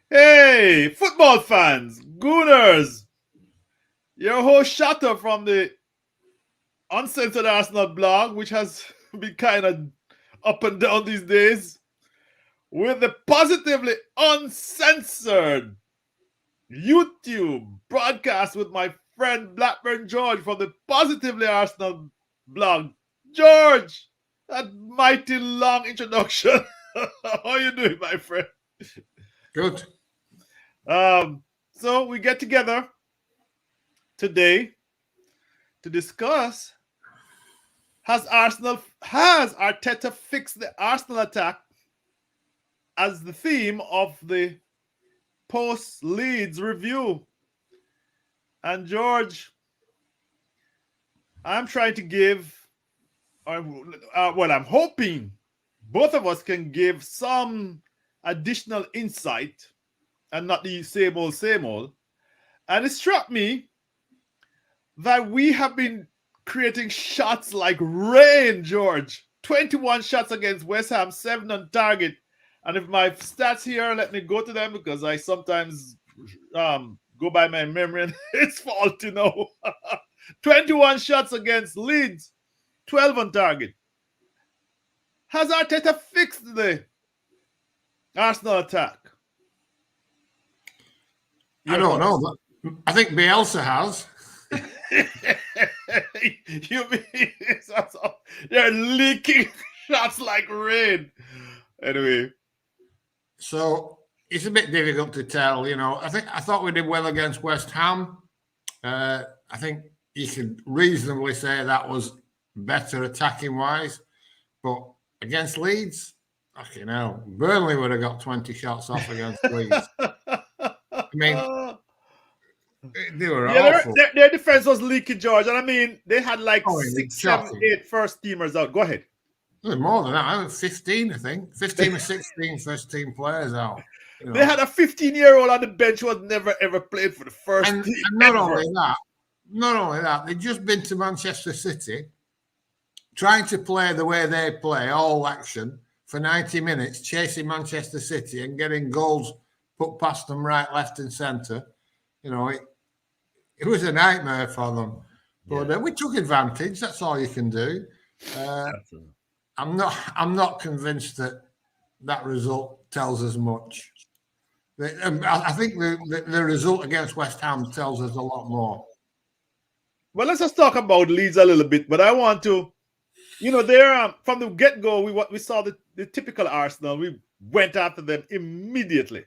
Hey, football fans, Gooners, your host Shatter from the Uncensored Arsenal blog, which has been kind of up and down these days, with the Positively Uncensored YouTube broadcast with my friend Blackburn George from the Positively Arsenal blog. George, that mighty long introduction. How are you doing, my friend? Good. Um, so we get together today to discuss has Arteta fixed the Arsenal attack as the theme of the post Leeds review. And George, I'm trying to give, well, I'm hoping both of us can give some additional insight and not the same old, same old. And it struck me that we have been creating shots like rain, George. 21 shots against West Ham, 7 on target. And if my stats here, let me go to them because I sometimes go by my memory and it's faulty now. 21 shots against Leeds, 12 on target. Has Arteta fixed the Arsenal attack? I Your don't know, thoughts? but I think Bielsa has. You mean they're leaking shots like rain? Anyway, So it's a bit difficult to tell. I thought we did well against West Ham. I think you could reasonably say that was better attacking wise, but against Leeds, fucking hell, Burnley would have got 20 shots off against Leeds. I mean, they were yeah, awful. their defense was leaky, George, and I mean they had like Oh, it was six, seven, shocking. eight first teamers out. Go ahead. More than that. I was 15, I think. 15 or 16 first team players out. They had a 15-year-old on the bench who had never ever played for the first And, team and ever. not only that, they'd just been to Manchester City, trying to play the way they play, all action, for 90 minutes, chasing Manchester City and getting goals put past them right, left, and centre. It was a nightmare for them. But we took advantage. That's all you can do. Absolutely. I'm not convinced that result tells us much. I think the result against West Ham tells us a lot more. Well, let's just talk about Leeds a little bit, but I want to, they're from the get go. We saw the typical Arsenal. We went after them immediately,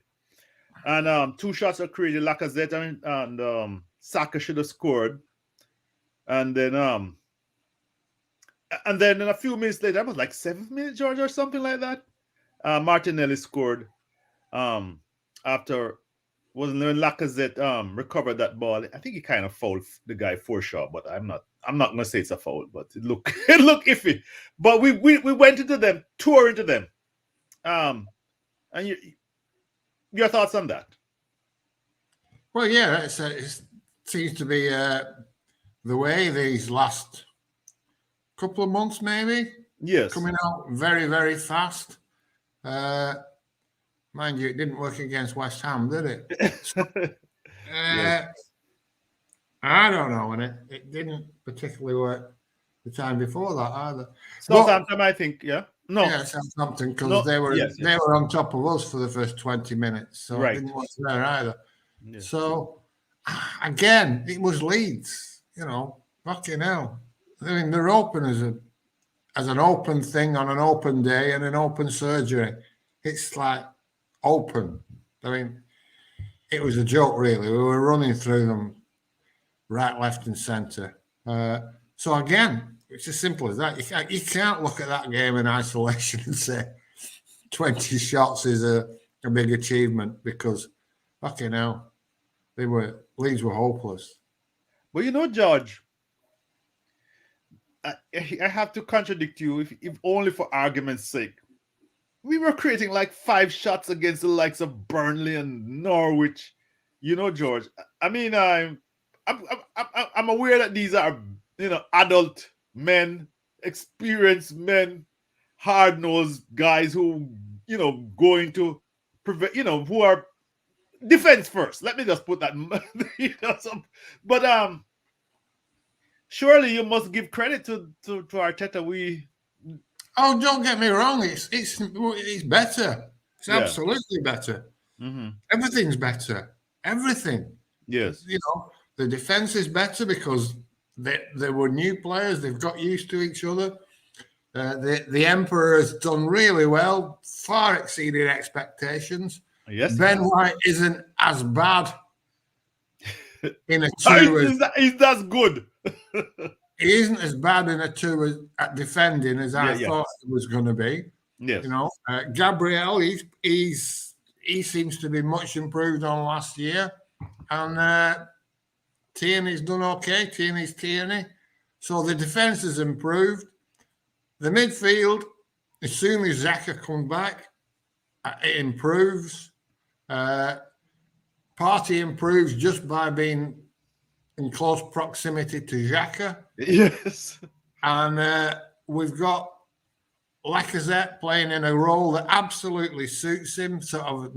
and two shots are created. Lacazette and Saka should have scored, and then in a few minutes later, that was like 7 minutes, George, or something like that. Martinelli scored after wasn't when Lacazette recovered that ball. I think he kind of fouled the guy for sure, but I'm not gonna say it's a foul, but it looked it looked iffy. But we went into them, tore into them. And your thoughts on that? Well, yeah, it seems to be the way these last couple of months, maybe Yes. coming out very, very fast. Mind you, it didn't work against West Ham, did it? So, Yes. I don't know, and it didn't particularly work the time before that either. But Southampton, I think, yeah. No, yeah, Southampton because no, they were yes, they yes. were on top of us for the first 20 minutes, so it Right. didn't work there either. Yes. So again, it was Leeds. Fucking hell. I mean, they're open as an open thing on an open day and an open surgery. It's like open. I mean, it was a joke, really. We were running through them right, left, and centre. So again, it's as simple as that. You can't look at that game in isolation and say 20 shots is a big achievement because fucking hell, Leeds were hopeless. But George, I have to contradict you if only for argument's sake. We were creating like 5 shots against the likes of Burnley and Norwich. George. I mean, I'm aware that these are adult men, experienced men, hard nosed guys who going to prevent who are defense first. Let me just put that. But surely you must give credit to Arteta. Oh, don't get me wrong. It's better. It's Yeah. absolutely better. Mm-hmm. Everything's better. Everything. Yes. You know, the defense is better because they were new players. They've got used to each other. The Emperor has done really well, far exceeded expectations. Yes. Ben White isn't as bad in a two as That's good. he isn't as bad in a two at defending as I thought it was going to be. Yes. You know, Gabriel, he seems to be much improved on last year, and Tierney's done okay. Tierney's Tierney, so the defense has improved. The midfield, as soon as Xhaka comes back, it improves. Partey improves just by being in close proximity to Xhaka. Yes. And we've got Lacazette playing in a role that absolutely suits him, sort of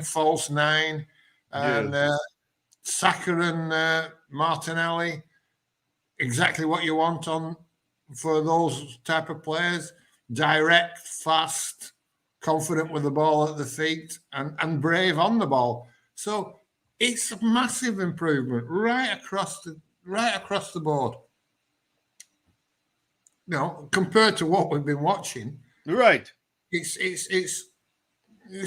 false nine. And Saka and Martinelli, exactly what you want for those type of players. Direct, fast, confident with the ball at the feet, and brave on the ball. So it's a massive improvement right across the board. You know, compared to what we've been watching, right? It's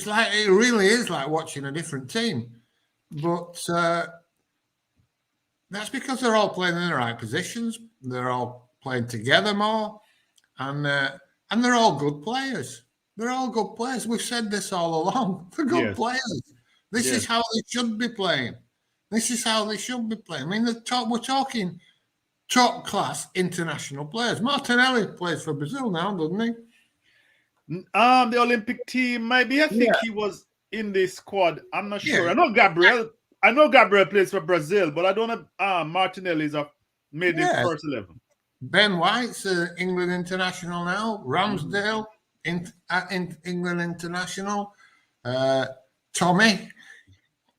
like it really is like watching a different team, but that's because they're all playing in the right positions. They're all playing together more, and they're all good players. They're all good players. We've said this all along. They're good players. This is how they should be playing. This is how they should be playing. I mean, we're talking top class international players. Martinelli plays for Brazil now, doesn't he? The Olympic team, maybe. I think he was in the squad. I'm not sure. I know Gabriel plays for Brazil, but I don't know Martinelli's made the first 11. Ben White's England international now. Ramsdale England international. Tommy,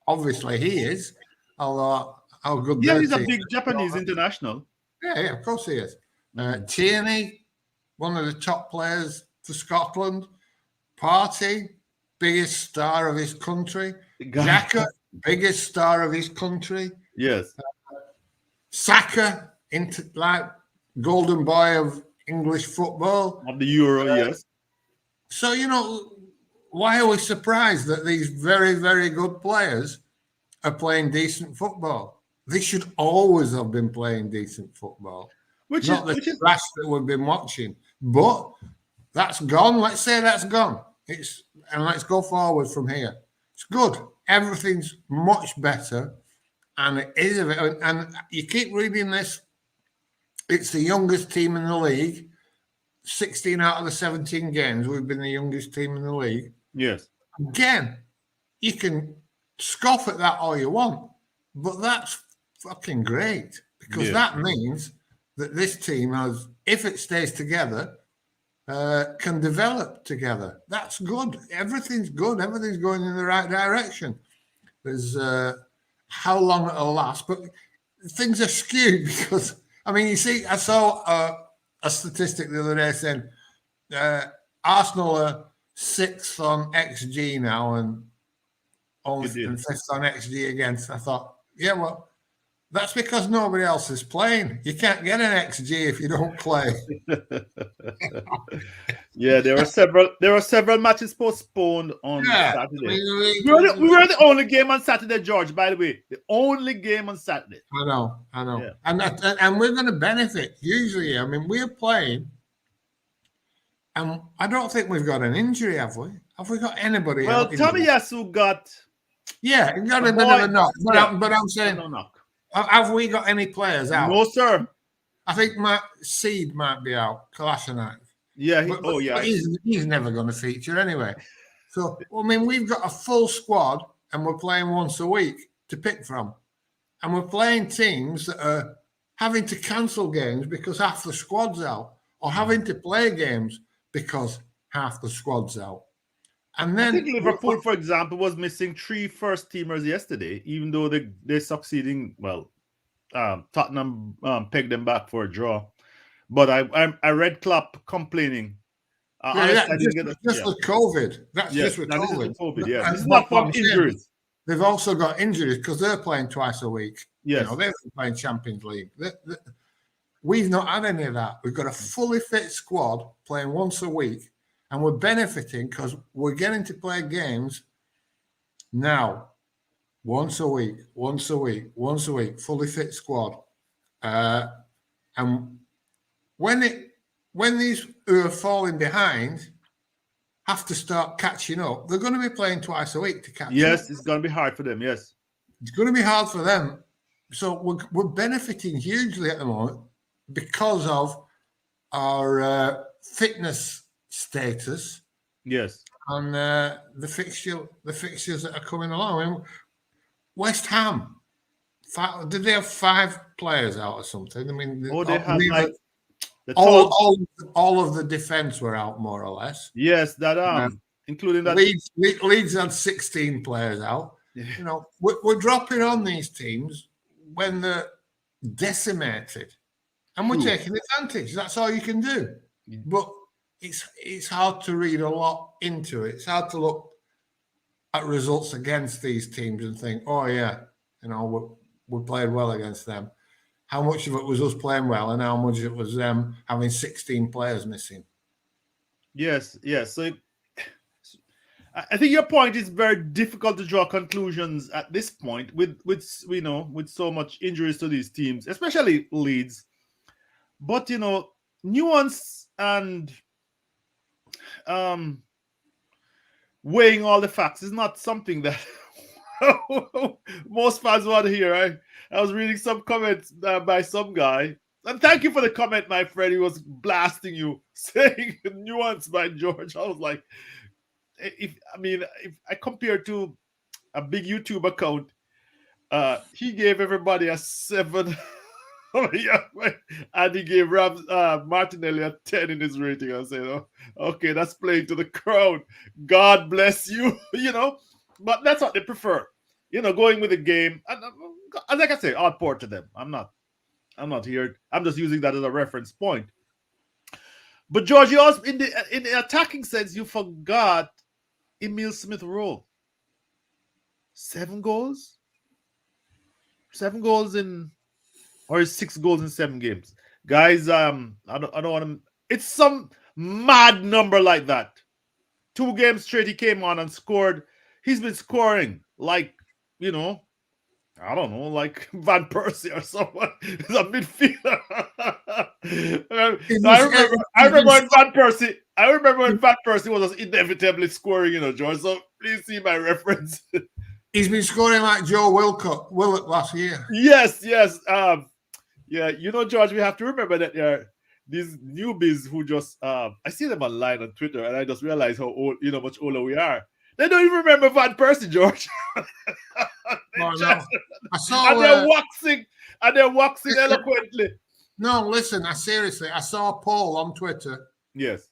obviously he is. Although how good? Yeah, he's a big Japanese international. Yeah, of course he is. Tierney, one of the top players for Scotland. Partey, biggest star of his country. Xhaka, biggest star of his country. Yes. Saka, like golden boy of English football. Of the Euro, yes. So, you know, why are we surprised that these very, very good players are playing decent football? They should always have been playing decent football. Which is trash that we've been watching. But that's gone. Let's say that's gone. And let's go forward from here. It's good. Everything's much better. And it is. And you keep reading this. It's the youngest team in the league. 16 out of the 17 games, we've been the youngest team in the league. Yes. Again, you can scoff at that all you want, but that's fucking great because that means that this team has, if it stays together, can develop together. That's good. Everything's good. Everything's going in the right direction. There's how long it'll last, but things are skewed because, I mean, you see, I saw a statistic the other day saying Arsenal are 6th on XG now and only 5th on XG against. I thought, yeah, well, that's because nobody else is playing. You can't get an XG if you don't play. Yeah, there were several matches postponed on Saturday. We were the only game on Saturday, George, by the way. The only game on Saturday. I know. Yeah. And we're going to benefit hugely. I mean, we're playing, and I don't think we've got an injury, have we? Have we got anybody? Well, Tomiyasu got. Yeah, he got a bit of a knock. But I'm saying, no knock. Have we got any players out? No, sir. I think Seed might be out. Kalashnikov. Yeah. But he's never going to feature anyway. So, I mean, we've got a full squad and we're playing once a week to pick from. And we're playing teams that are having to cancel games because half the squad's out or having to play games because half the squad's out. And I then think Liverpool, for example, was missing 3 first teamers yesterday, even though they're succeeding. Well, Tottenham pegged them back for a draw. But I read Klopp complaining. yeah, Honestly, I didn't just, get it. just Yeah. with COVID. That's Yes. just with Now, this is COVID. with COVID. Yes. This is And not what from I'm saying, injuries. they've also got injuries because they're playing twice a week. Yes. You know, they're playing Champions League. We've not had any of that. We've got a fully fit squad playing once a week, and we're benefiting because we're getting to play games now, once a week, fully fit squad. And when these who are falling behind have to start catching up, they're going to be playing twice a week to catch up. Yes, it's going to be hard for them. Yes. It's going to be hard for them. So we're benefiting hugely at the moment because of our fitness status. Yes. And the fixtures that are coming along. I mean, West Ham, did they have 5 players out or something? I mean, they had like all of the defense were out more or less. Yes, that including that Leeds had 16 players out. Yeah. You know, we're dropping on these teams when they're decimated, and we're taking advantage. That's all you can do. Yeah. But it's hard to read a lot into it. It's hard to look at results against these teams and think, oh yeah, you know, we played well against them. How much of it was us playing well, and how much of it was them having 16 players missing? Yes. So I think your point is very difficult to draw conclusions at this point with so much injuries to these teams, especially Leeds. But nuance and weighing all the facts is not something that most fans want to hear. I was reading some comments by some guy, and thank you for the comment, my friend. He was blasting you, saying nuance by George. I was like, if I compare to a big YouTube account, he gave everybody a 7. And he gave Martinelli a 10 in his rating. I said, oh, okay, that's playing to the crowd. God bless you, But that's what they prefer, going with the game. And like I say, all power to them. I'm not here. I'm just using that as a reference point. But George, you also in the attacking sense, you forgot Emile Smith-Rowe. 7 goals? 7 goals or 6 goals in 7 games. Guys, I don't want to. It's some mad number like that. 2 games straight he came on and scored. He's been scoring like, I don't know, like Van Persie or someone. He's a midfielder. I remember when Van Persie was inevitably scoring, George. So please see my reference. He's been scoring like Joe Willock last year. Yes. Yeah, George, we have to remember that these newbies who just I see them online on Twitter, and I just realize how old, much older we are. They don't even remember Van Persie, George. I saw, and they're waxing eloquently. No, listen, I saw a poll on Twitter. Yes.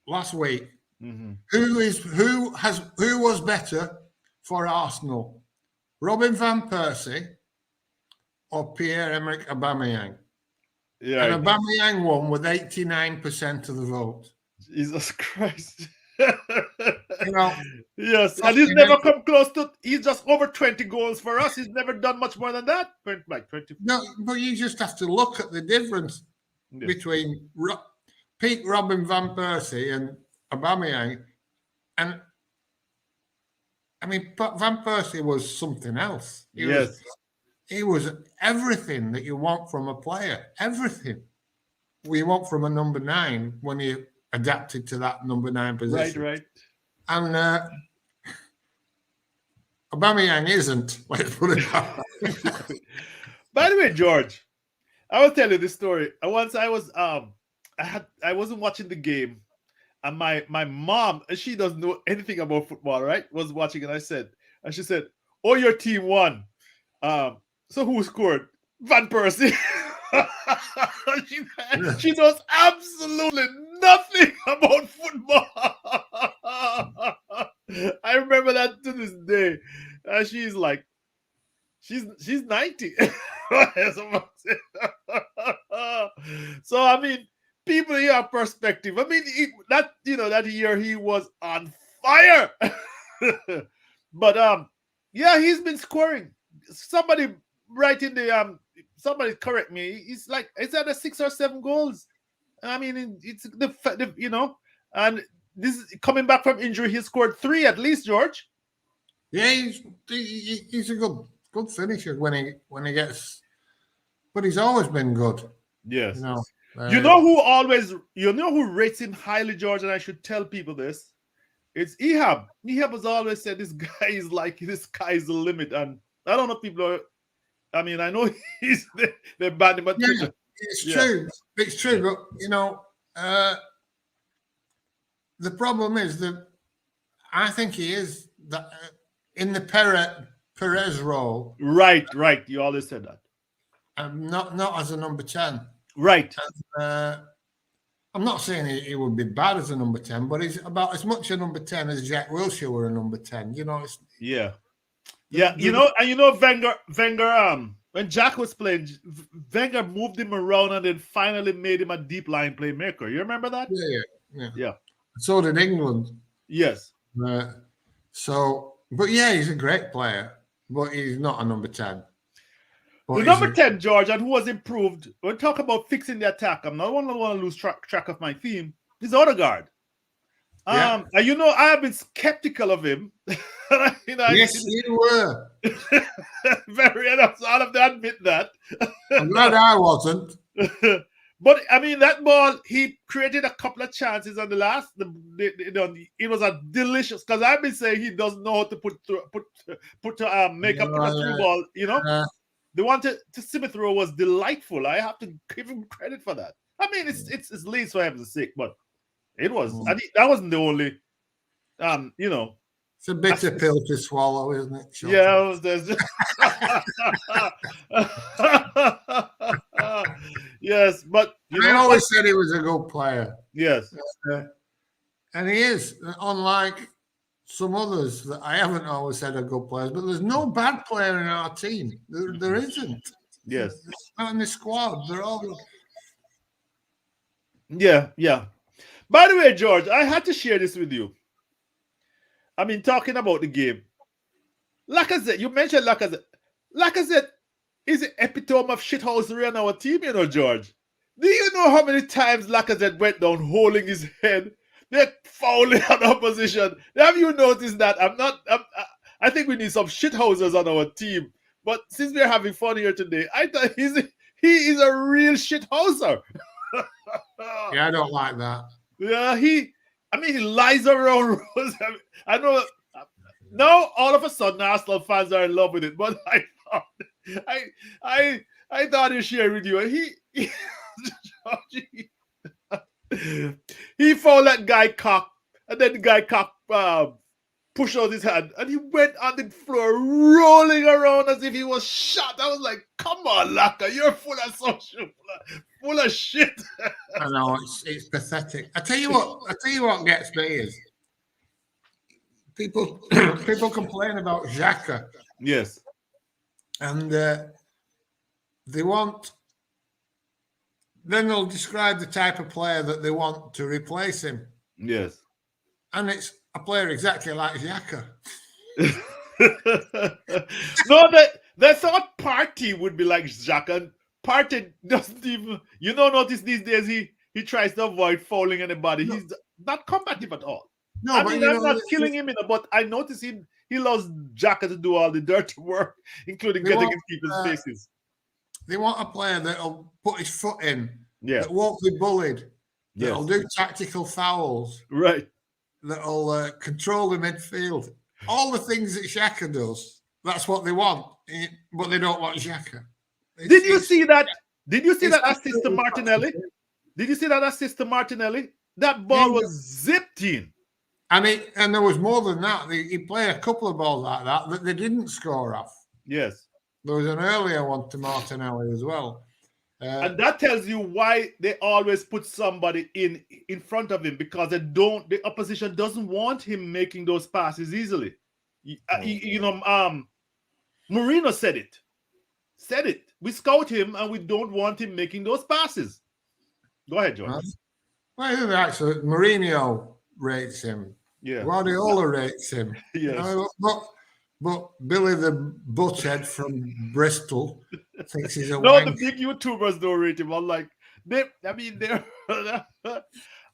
Last week. Mm-hmm. Who was better for Arsenal? Robin Van Persie or Pierre-Emerick Aubameyang? Yeah. And Aubameyang won with 89% of the vote. Jesus Christ. Yes, and he's never come close to. He's just over 20 goals for us. He's never done much more than that. Like 20. No, but you just have to look at the difference between peak Robin Van Persie and Aubameyang. And I mean, Van Persie was something else. He was everything that you want from a player. Everything we want from a number 9 when he adapted to that number 9 position. Right. And Aubameyang isn't. Let's put it that way. By the way, George, I will tell you this story. Once I was I wasn't watching the game, and my mom, and she doesn't know anything about football, right? Was watching, and she said, "Oh, your team won. So who scored? Van Persie." She knows absolutely nothing about football. I remember that to this day. She's like, she's 90. So I mean, people here have perspective. I mean, that year he was on fire. But yeah, he's been scoring. Somebody write in the somebody correct me. It's like it's either 6 or 7 goals. I mean, it's the and this is coming back from injury. He scored 3 at least, George. Yeah, he's a good finisher when he gets, but he's always been good. Yes. You know who rates him highly, George, and I should tell people this. It's Ehab. Ehab has always said this guy is the limit, and I don't know if people are. I mean, I know they're banned him, but yeah, it's true. It's true, but the problem is that I think he is that in the Perez role. Right. You always said that. Not as a number 10. Right. And, I'm not saying he would be bad as a number 10, but he's about as much a number 10 as Jack Wilshere were a number 10. Yeah. Wenger. When Jack was playing, Wenger moved him around and then finally made him a deep line playmaker. You remember that? Yeah. So did England. Yes. But yeah, he's a great player, but he's not a number 10. The number 10, George, and who was improved. When we talk about fixing the attack, I'm not want to lose track of my theme. Is Odegaard. And I have been skeptical of him. Yes, you were. Very enough. So I'll have to admit that. I'm glad I wasn't. But I mean, that ball, he created a couple of chances on the last. It was a delicious, because I've been saying he doesn't know how to make a through ball. The one to Smith Rowe was delightful. I have to give him credit for that. I mean, it's Leeds for heaven's sake, but it was. That wasn't the only. It's a bitter pill to swallow, isn't it? Sure. Yeah, yes, but I always said he was a good player. Yes, and he is. Unlike some others that I haven't always said are good players, but there's no bad player in our team. There isn't. Yes, not in the squad. They're all good. Yeah. By the way, George, I had to share this with you. I mean, talking about the game, Lacazette. You mentioned Lacazette. Lacazette is the epitome of shithousery on our team, George. Do you know how many times Lacazette went down holding his head? They're fouling on opposition. Have you noticed that? I think we need some shithousers on our team. But since we're having fun here today, I thought he is a real shithouser. Yeah, I don't like that. Yeah, he lies around. I know. Now all of a sudden Arsenal fans are in love with it, but I thought he'd share with you. He found that guy cock, and then the guy cock pushed out his hand, and he went on the floor rolling around as if he was shot. I was like, "Come on, Laka, you're full of shit." I know, it's pathetic. I tell you what gets me is people complain about Xhaka. Yes, and then they'll describe the type of player that they want to replace him. Yes, and it's a player exactly like Xhaka. No, they thought Partey would be like Xhaka, and Partey doesn't even. Notice these days he tries to avoid fouling anybody. No. He's not combative at all. No, I'm not killing him, but I notice he loves Xhaka to do all the dirty work, including getting in people's faces. They want a player that'll put his foot in, that won't be bullied, that'll do tactical fouls, right? That'll control the midfield. All the things that Xhaka does, that's what they want, but they don't want Xhaka. Did you see that? Did you see that assist to Martinelli? Did you see that assist to Martinelli? That ball was zipped in. And there was more than that. He played a couple of balls like that they didn't score off. Yes. There was an earlier one to Martinelli as well. And that tells you why they always put somebody in front of him, because the opposition doesn't want him making those passes easily. Mourinho said it. We scout him and we don't want him making those passes. Go ahead, George. Well, actually, Mourinho rates him. Yeah. Guardiola rates him. Yes. But Billy the Butthead from Bristol thinks he's a No, the wank. big YouTubers don't rate him. I'm like, they're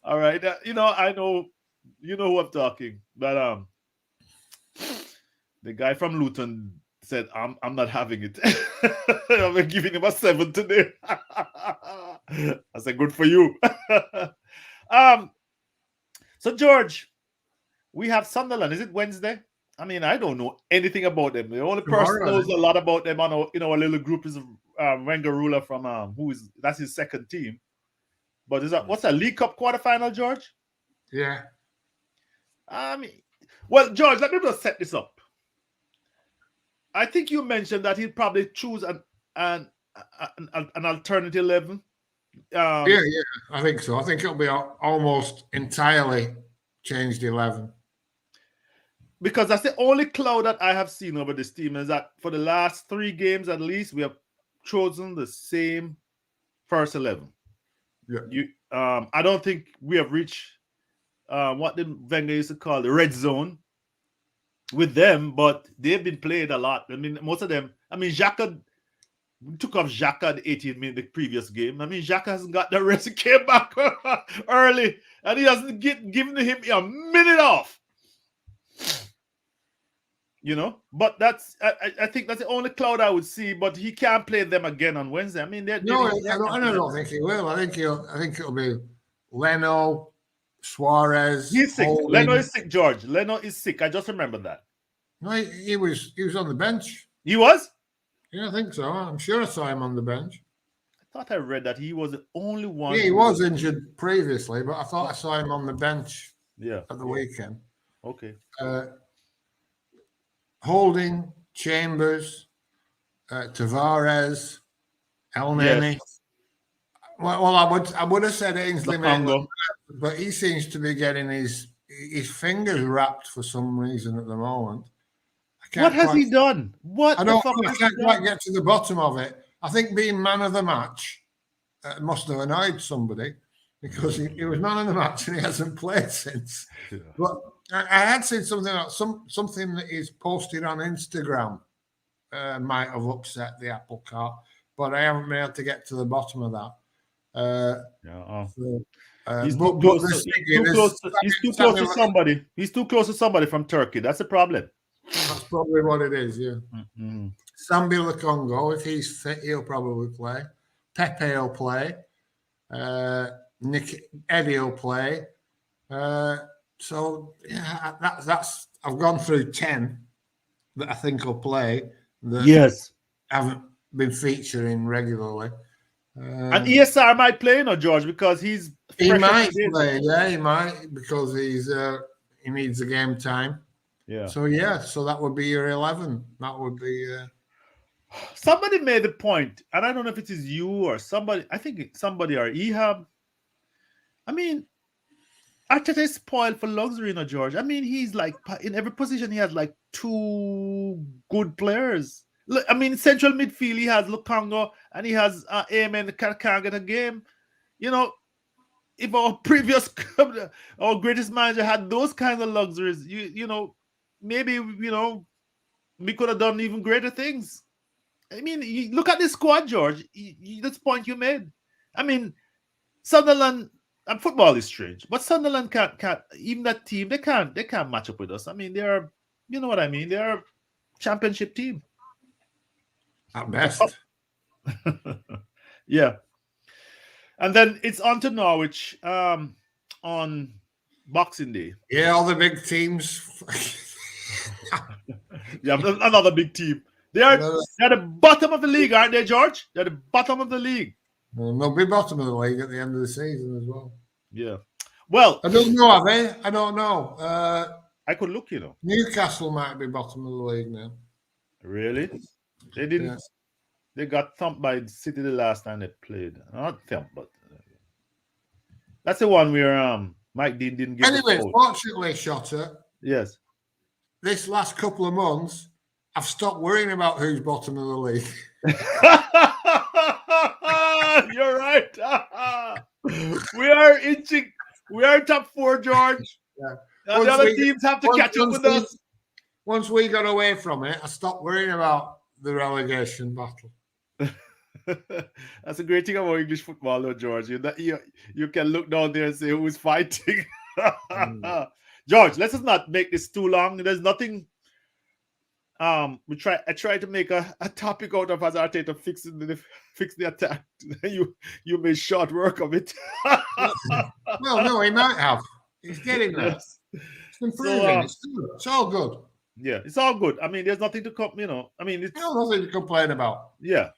all right. I know, who I'm talking, but the guy from Luton said, I'm not having it. I'm giving him a 7 today. I said, good for you. So George, we have Sunderland. Is it Wednesday? I mean, I don't know anything about them. The only person who knows a lot about them in our little group is Wenger Ruler from that's his second team. But what's a League Cup quarterfinal, George? Yeah. Well, George, let me just set this up. I think you mentioned that he'd probably choose an alternative 11. Yeah, I think so. I think it'll be almost entirely changed 11. Because that's the only cloud that I have seen over this team, is that for the last 3 games at least, we have chosen the same first 11. Yeah. I don't think we have reached what the Wenger used to call the red zone with them, but they've been played a lot. I mean, most of them. I mean, Xhaka, we took off Xhaka at 18 minutes the previous game. I mean, Xhaka hasn't got the rest. He came back early, and he hasn't given him a minute off. But I think that's the only cloud I would see. But he can't play them again on Wednesday. I mean, I don't think he will. I think it'll be Leno, Suarez. He's sick. Holding. Leno is sick, George. Leno is sick. I just remember that. No, he was on the bench. He was? Yeah, I think so. I'm sure I saw him on the bench. I thought I read that he was the only one. Yeah, he was injured previously, but I thought I saw him on the bench. Yeah. At the weekend. Okay. Holding, Chambers, Tavares, El Neni. Yes. Well, I would have said Ainsley Maitland, but he seems to be getting his fingers wrapped for some reason at the moment. What has he done? I can't quite get to the bottom of it. I think being man of the match must have annoyed somebody, because he was man of the match and he hasn't played since. Yeah. But I had seen something that is posted on Instagram might have upset the apple cart, but I haven't been able to get to the bottom of that. He's too close to somebody. He's too close to somebody from Turkey. That's the problem. That's probably what it is, yeah. Mm-hmm. Sambi Lukongo, if he's fit, he'll probably play. Pepe will play. Eddie will play. So yeah, that's I've gone through 10 that I think will play. That haven't been featuring regularly. And ESR might play, George, because he might play. Yeah, he might, because he needs the game time. Yeah. So that would be your 11. That would be. Somebody made the point, and I don't know if it is you or somebody. I think it's somebody or Ehab. I mean, Arteta is spoiled for luxury, George. I mean, he's like, in every position he has like 2 good players. Look, I mean, central midfield he has Lukongo and he has Amen that can't get a game. If our greatest manager had those kinds of luxuries, maybe we could have done even greater things. I mean, you look at this squad, George. This point you made. I mean, Sunderland. And football is strange, but Sunderland can't even that team. They can't match up with us. I mean, they're, you know what I mean. They're a championship team at best. Yeah, and then it's on to Norwich on Boxing Day. Yeah, all the big teams. Yeah, another big team. They're the bottom of the league, aren't they, George? They're the bottom of the league. They'll be bottom of the league at the end of the season as well. Yeah. Well, I don't know, are they? I don't know. I could look, Newcastle might be bottom of the league now. Really? They didn't. They got thumped by City the last time they played. Not thumped, but that's the one where Mike Dean didn't give the Anyway, foul. fortunately, Shotter, Yes. this last couple of months, I've stopped worrying about who's bottom of the league. You're right. We are inching. We are top 4, George. Yeah. And the other teams have to catch up with us. Once we got away from it, I stopped worrying about the relegation battle. That's a great thing about English football, though, George. You can look down there and say who's fighting. George, let's just not make this too long. There's nothing. I try to make a topic out of as Arteta fix the attack. you made short work of it. Well, no, he might have. He's getting there. Yes. It's improving. It's all good. Yeah, it's all good. I mean, there's nothing to come. I mean, it's nothing to complain about. Yeah,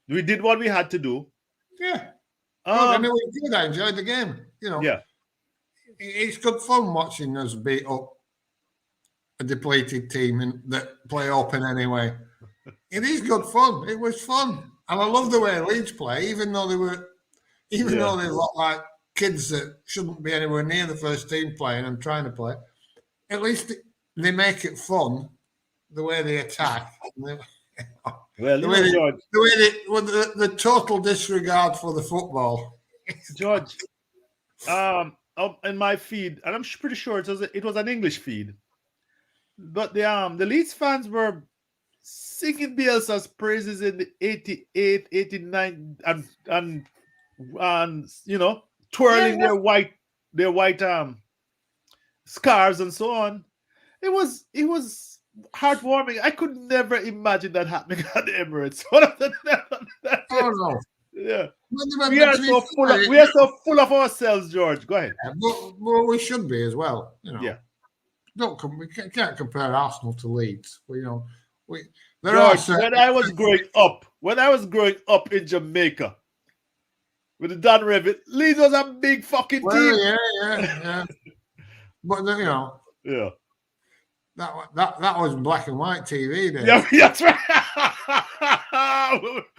we did what we had to do. Yeah. I mean, we did. I enjoyed the game. Yeah, it's good fun watching us beat up a depleted team that play open anyway. It is good fun. It was fun, and I love the way Leeds play, even though though they look like kids that shouldn't be anywhere near the first team playing and trying to play. At least they make it fun. The way they attack. Well, the total disregard for the football. George, in my feed, and I'm pretty sure it was an English feed, but the Leeds fans were singing Bielsa's praises in the 88, 89, and twirling their white scarves and so on. It was heartwarming. I could never imagine that happening at the Emirates. Oh no! Yeah, we are so full of ourselves, George. Go ahead. Well, we should be as well. Yeah. We can't compare Arsenal to Leeds. George, when I was growing up in Jamaica with the Dan Revit, Leeds was a big fucking team. Yeah. But yeah. That was black and white TV then. Yeah, that's right.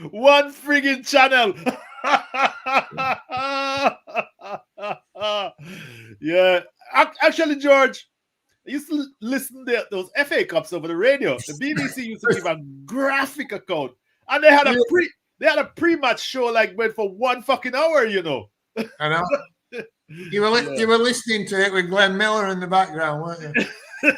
One friggin' channel. Yeah. Actually, George, I used to listen to those FA Cups over the radio. The BBC used to give a graphic account. And they had a pre-match show like went for 1 fucking hour, I know. You were listening to it with Glenn Miller in the background, weren't you? Yep.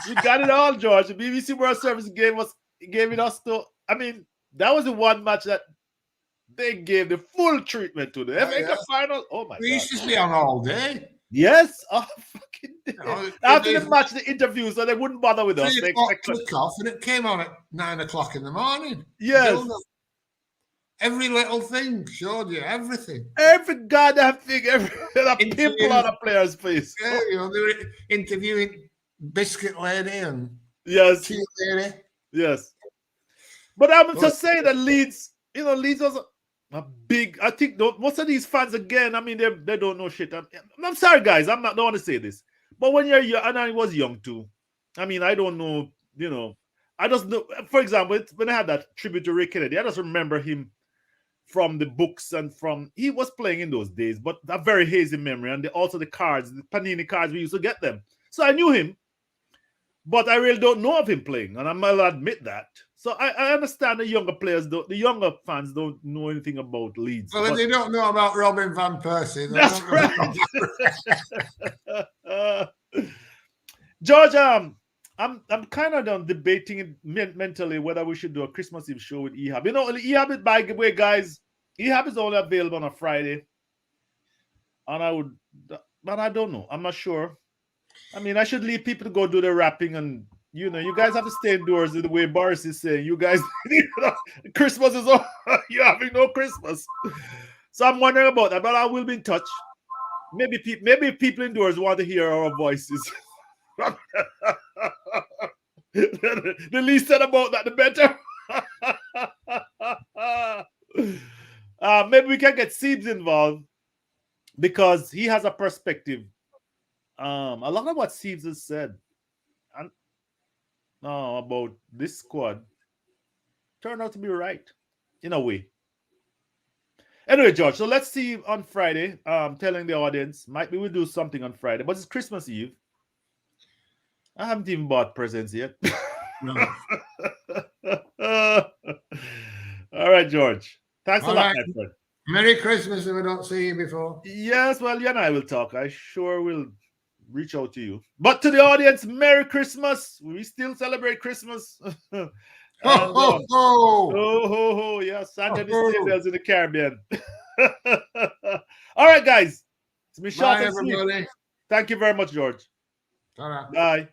You got it all, George. The BBC World Service gave it us to. I mean, that was the one match that they gave the full treatment to. The FA Cup final. Oh my god. We used to be on all day. Yes. Oh fucking day. After the match, the interview, so they wouldn't bother with us. They click off and it came on at 9:00 in the morning. Yes. Every little thing showed you everything. Every goddamn thing, every pimple on a player's face. Yeah, they were interviewing Biscuit Lady and Tea Lady. Yes. But I'm just saying that Leeds was a big. I think most of these fans, again, I mean, they don't know shit. I'm sorry, guys. Don't want to say this. But when you're young, and I was young too. I mean, I don't know, I just know, for example, when I had that tribute to Ray Kennedy, I just remember him from the books and he was playing in those days, but a very hazy memory. And also the cards, the Panini cards, we used to get them. So I knew him, but I really don't know of him playing. And I'll admit that. So I understand the younger fans don't know anything about Leeds. Well, they don't know about Robin Van Persie. That's right. George, I'm kind of done debating mentally whether we should do a Christmas Eve show with Ehab. Ehab, by the way, guys, Ehab is only available on a Friday. And but I don't know. I'm not sure. I mean, I should leave people to go do the rapping, and you guys have to stay indoors the way Boris is saying. You guys, Christmas is over. You're having no Christmas. So I'm wondering about that, but I will be in touch. Maybe people indoors want to hear our voices. The least said about that, the better. Maybe we can get Siebes involved because he has a perspective. A lot of what Siebes has said, and about this squad turned out to be right in a way. Anyway, George, so let's see on Friday. Telling the audience, might be we'll do something on Friday, but it's Christmas Eve. I haven't even bought presents yet. No. All right, George. Thanks a All lot, right. my friend. Merry Christmas if I don't see you before. Yes, well, you and I will talk. I sure will reach out to you. But to the audience, Merry Christmas. We still celebrate Christmas. And, Ho, ho, ho. ho, ho, ho. Yeah, Santa and the Ho, sleigh ho. bells in the Caribbean. All right, guys. It's been short Bye, and sweet. everybody. Thank you very much, George. Ta-ra. Bye.